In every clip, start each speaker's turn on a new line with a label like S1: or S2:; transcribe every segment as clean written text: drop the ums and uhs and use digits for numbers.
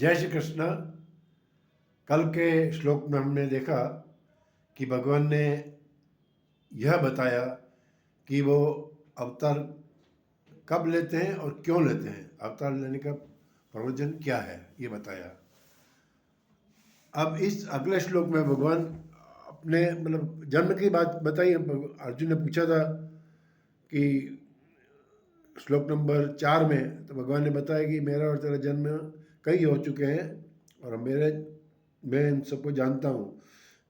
S1: जय श्री कृष्ण। कल के श्लोक में हमने देखा कि भगवान ने यह बताया कि वो अवतार कब लेते हैं और क्यों लेते हैं, अवतार लेने का प्रयोजन क्या है, ये बताया। अब इस अगले श्लोक में भगवान अपने जन्म की बात बताई। अर्जुन ने पूछा था कि श्लोक नंबर 4 में, तो भगवान ने बताया कि मेरा और तेरा जन्म कई हो चुके हैं और मैं इन सबको जानता हूँ।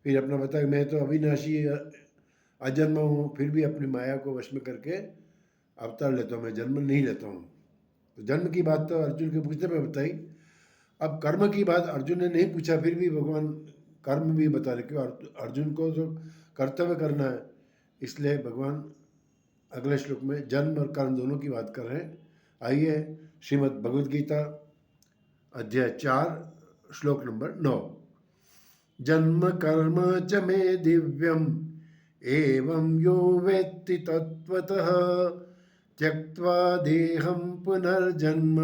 S1: फिर अपना बताया मैं तो अविनाशी अजन्म हूँ, फिर भी अपनी माया को वश में करके अवतार लेता हूँ, मैं जन्म नहीं लेता हूँ। तो जन्म की बात तो अर्जुन के पूछने में बताई। अब कर्म की बात अर्जुन ने नहीं पूछा, फिर भी भगवान कर्म भी बता रहे, क्यों अर्जुन को तो कर्तव्य करना है, इसलिए भगवान अगले श्लोक में जन्म और कर्म दोनों की बात कर रहे हैं। आइए श्रीमद् भगवद गीता अध्याय 4 श्लोक नंबर 9। जन्म कर्म च मे दिव्यम एवं यो वेत्ति तत्वतः त्यक्त्वा देहं पुनर्जन्म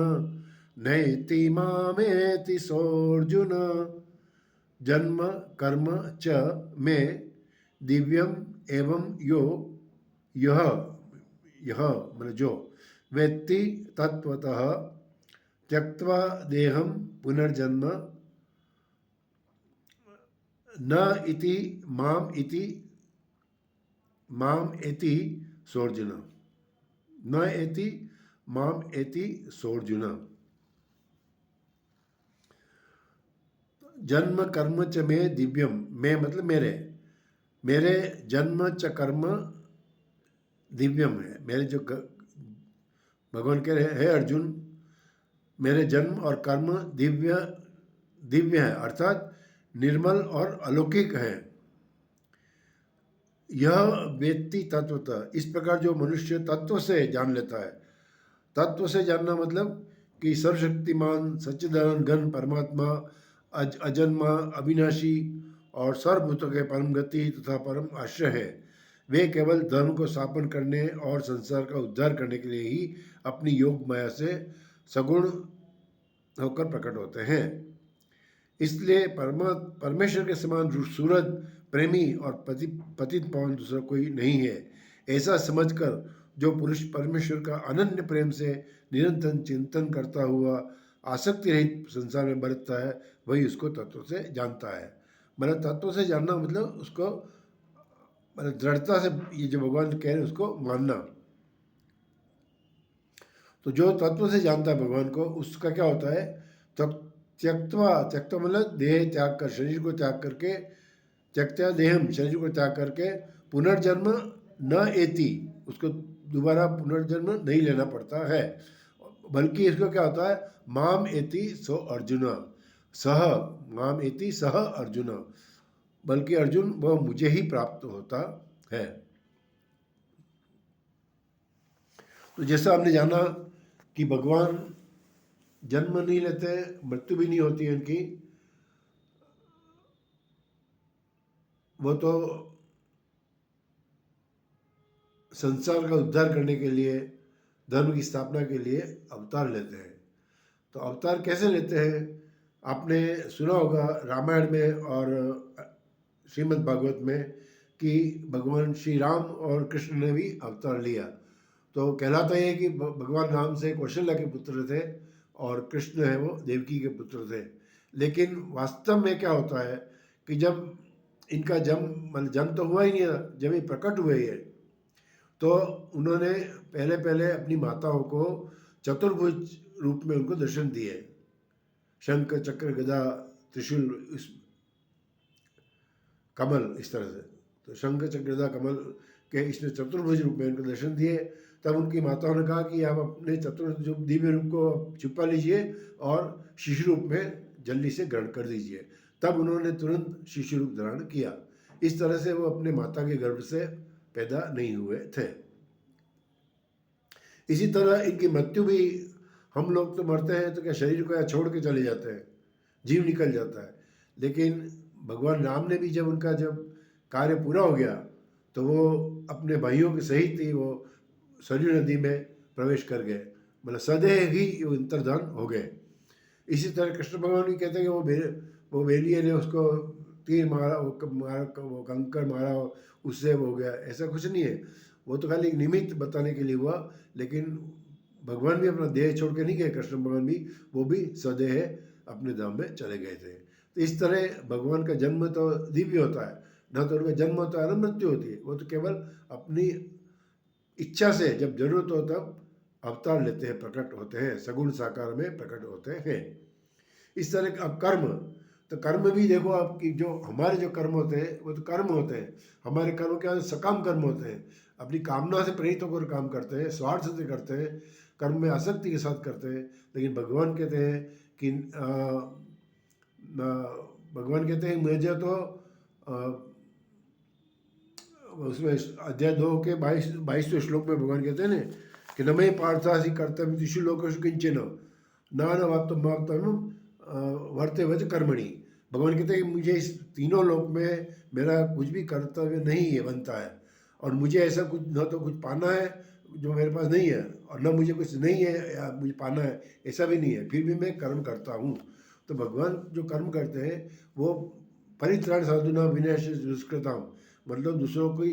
S1: नैति मामेति सोऽर्जुन। जन्म कर्म च मे दिव्यम एवं यो यह यह मतलब जो वेत्ति तत्वतः त्यक्त्वा देहं पुनर्जन्म न इति माम एति सोऽर्जुन। न एति माम एति सोऽर्जुन। जन्म कर्म च मे दिव्यम, मैं मतलब मेरे जन्म च कर्म दिव्यम है। मेरे जो भगवान कह रहे हैं, हे अर्जुन, मेरे जन्म और कर्म दिव्य है, अर्थात निर्मल और अलौकिक है। यह वेत्ति तत्वतः, इस प्रकार जो मनुष्य तत्व से जान लेता है। तत्व से जानना मतलब कि सर्वशक्तिमान सच्चिदानंद घन परमात्मा अजन्मा अविनाशी और सर्वभूतों के परम गति तथा परम आश्रय है। वे केवल धर्म को स्थापन करने और संसार का उद्धार करने के लिए ही अपनी योग माया से सगुण होकर प्रकट होते हैं। इसलिए परमेश्वर के समान सूरज प्रेमी और पतित पावन दूसरा कोई नहीं है। ऐसा समझकर जो पुरुष परमेश्वर का अनन्य प्रेम से निरंतर चिंतन करता हुआ आसक्ति रहित संसार में बरतता है, वही उसको तत्व से जानता है। मतलब तत्व से जानना मतलब उसको दृढ़ता से, ये जो भगवान कह रहे हैं उसको मानना। तो जो तत्व से जानता है भगवान को, उसका क्या होता है, तब त्यक्त्वा मतलब देह त्याग कर, शरीर को त्याग करके, त्यक्त्या देहम, शरीर को त्याग करके, पुनर्जन्म न एति, उसको दोबारा पुनर्जन्म नहीं लेना पड़ता है, बल्कि इसको क्या होता है, माम एति सो अर्जुन सह, माम एति सह अर्जुन, बल्कि अर्जुन वह मुझे ही प्राप्त होता है। तो जैसा हमने जाना कि भगवान जन्म नहीं लेते, मृत्यु भी नहीं होती है इनकी, वो तो संसार का उद्धार करने के लिए, धर्म की स्थापना के लिए अवतार लेते हैं। तो अवतार कैसे लेते हैं, आपने सुना होगा रामायण में और श्रीमद् भागवत में कि भगवान श्री राम और कृष्ण ने भी अवतार लिया। तो कहलाता है कि भगवान राम से कौशल्या के पुत्र थे और कृष्ण है वो देवकी के पुत्र थे। लेकिन वास्तव में क्या होता है कि जब इनका जन्म तो हुआ ही नहीं था, जब ये प्रकट हुए ये, तो उन्होंने पहले अपनी माताओं को चतुर्भुज रूप में उनको दर्शन दिए, शंख चक्र गदा त्रिशूल इस कमल, इस तरह से। तो शंख चक्र गदा कमल के इसने चतुर्भुज रूप में उनको दर्शन दिए। तब उनकी माताओं ने कहा कि आप अपने चतुर्भुज दिव्य रूप को छुपा लीजिए और शिशु रूप में जल्दी से ग्रहण कर दीजिए। तब उन्होंने तुरंत शिशु रूप धारण किया। इस तरह से वो अपने माता के गर्भ से पैदा नहीं हुए थे। इसी तरह इनकी मृत्यु भी, हम लोग तो मरते हैं तो क्या शरीर को या छोड़ के चले जाते हैं, जीव निकल जाता है। लेकिन भगवान राम ने भी जब कार्य पूरा हो गया तो वो अपने भाइयों के सहित ही वो सरयू नदी में प्रवेश कर गए, मतलब सदैव ही वो अंतर्धान हो गए। इसी तरह कृष्ण भगवान भी कहते हैं कि वो बेलिए ने उसको तीर मारा, वो कंकर मारा, उससे हो गया, ऐसा कुछ नहीं है। वो तो खाली एक निमित्त बताने के लिए हुआ, लेकिन भगवान भी अपना देह छोड़ के नहीं गए। कृष्ण भगवान भी, वो भी सदेह अपने धाम में चले गए थे। तो इस तरह भगवान का जन्म तो दिव्य होता है, न तो उनका जन्म होता है न मृत्यु होती है। वो तो केवल अपनी इच्छा से जब जरूरत हो तब अवतार लेते हैं, प्रकट होते हैं, सगुण साकार में प्रकट होते हैं। इस तरह का अब कर्म, तो कर्म भी देखो आपकी, जो हमारे जो कर्म होते हैं वो तो कर्म होते हैं। हमारे कर्म क्या सकाम कर्म होते हैं, अपनी कामना से प्रेरित होकर काम करते हैं, स्वार्थ से करते हैं, कर्म में आसक्ति के साथ करते हैं। लेकिन भगवान कहते हैं कि भगवान कहते हैं मुझे तो उसमें अध्याय 2 के 22वें श्लोक में भगवान कहते हैं ना कि न मैं पार्थासी कर्तव्य दिशु लोकेशु किंचन नान वाप्तम वाप्तम वर्ते वच कर्मणि। भगवान कहते हैं कि मुझे इस तीनों लोक में मेरा कुछ भी कर्तव्य नहीं है बनता है, और मुझे ऐसा कुछ न तो कुछ पाना है जो मेरे पास नहीं है, और न मुझे कुछ नहीं है या मुझे पाना है, ऐसा भी नहीं है, फिर भी मैं कर्म करता हूँ। तो भगवान जो कर्म करते हैं वो परित्राण साधुना विनय दुष्कृताम, मतलब दूसरों को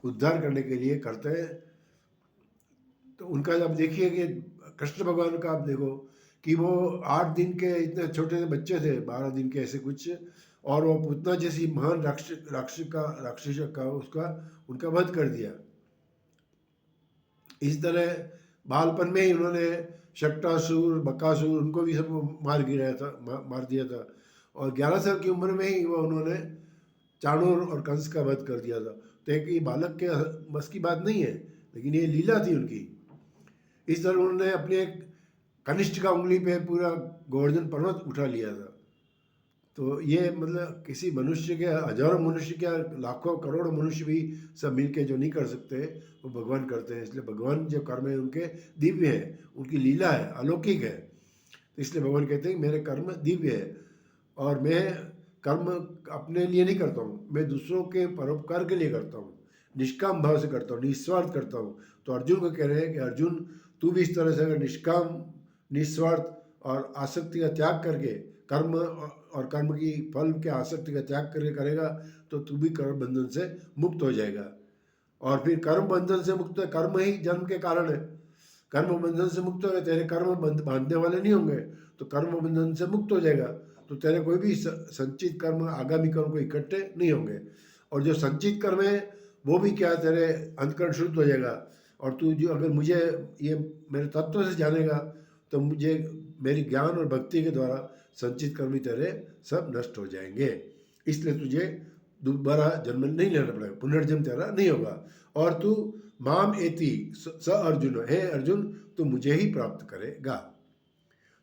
S1: उद्धार करने के लिए करते हैं। तो उनका आप देखिए कि कृष्ण भगवान का आप देखो कि वो 8 दिन के इतने छोटे से बच्चे थे, 12 दिन के ऐसे कुछ, और वो पूतना जैसी महान राक्षस का उसका उनका वध कर दिया। इस तरह बालपन में ही उन्होंने शक्टासुर, बकासुर, उनको भी सब मार गिराया था, मार दिया था। और 11 साल की उम्र में ही वो उन्होंने चाणूर और कंस का वध कर दिया था। तो एक ये बालक के बस की बात नहीं है, लेकिन ये लीला थी उनकी। इस तरह उन्होंने अपने एक कनिष्ठ का उंगली पे पूरा गोवर्धन पर्वत उठा लिया था। तो ये मतलब किसी मनुष्य के, हजारों मनुष्य के, लाखों करोड़ों मनुष्य भी सब मिलके जो नहीं कर सकते वो भगवान करते हैं। इसलिए भगवान जो कर्म है उनके दिव्य है, उनकी लीला है, अलौकिक है। तो इसलिए भगवान कहते हैं मेरे कर्म दिव्य है, और मैं कर्म अपने लिए नहीं करता हूँ, मैं दूसरों के परोपकार के लिए करता हूँ, निष्काम भाव से करता हूँ, निस्वार्थ करता हूँ। तो अर्जुन को कह रहे हैं कि अर्जुन तू भी इस तरह से अगर निष्काम, निस्वार्थ और आसक्ति का त्याग करके कर्म और कर्म की फल के आसक्ति का त्याग करके करेगा तो तू भी कर्म बंधन से मुक्त हो जाएगा। और फिर कर्म बंधन से मुक्त, कर्म ही जन्म के कारण है, कर्म बंधन से मुक्त हो गए, तेरे कर्म बांधने वाले नहीं होंगे, तो कर्म बंधन से मुक्त हो जाएगा। तो तेरे कोई भी संचित कर्म, आगामी कर्म को इकट्ठे नहीं होंगे। और जो संचित कर्म है वो भी क्या, तेरे अंतकरण शुद्ध हो जाएगा। और तू जो अगर मुझे ये मेरे तत्व से जानेगा तो मुझे मेरी ज्ञान और भक्ति के द्वारा संचित कर्म ही तेरे सब नष्ट हो जाएंगे। इसलिए तुझे दोबारा जन्म नहीं लेना पड़ेगा, पुनर्जन्म तेरा नहीं होगा। और तू माम एति स अर्जुन, हे अर्जुन तू मुझे ही प्राप्त करेगा।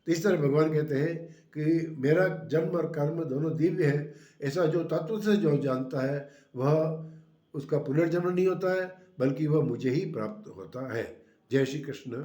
S1: तो इस तरह भगवान कहते हैं कि मेरा जन्म और कर्म दोनों दिव्य है। ऐसा जो तत्व से जो जानता है वह, उसका पुनर्जन्म नहीं होता है, बल्कि वह मुझे ही प्राप्त होता है। जय श्री कृष्ण।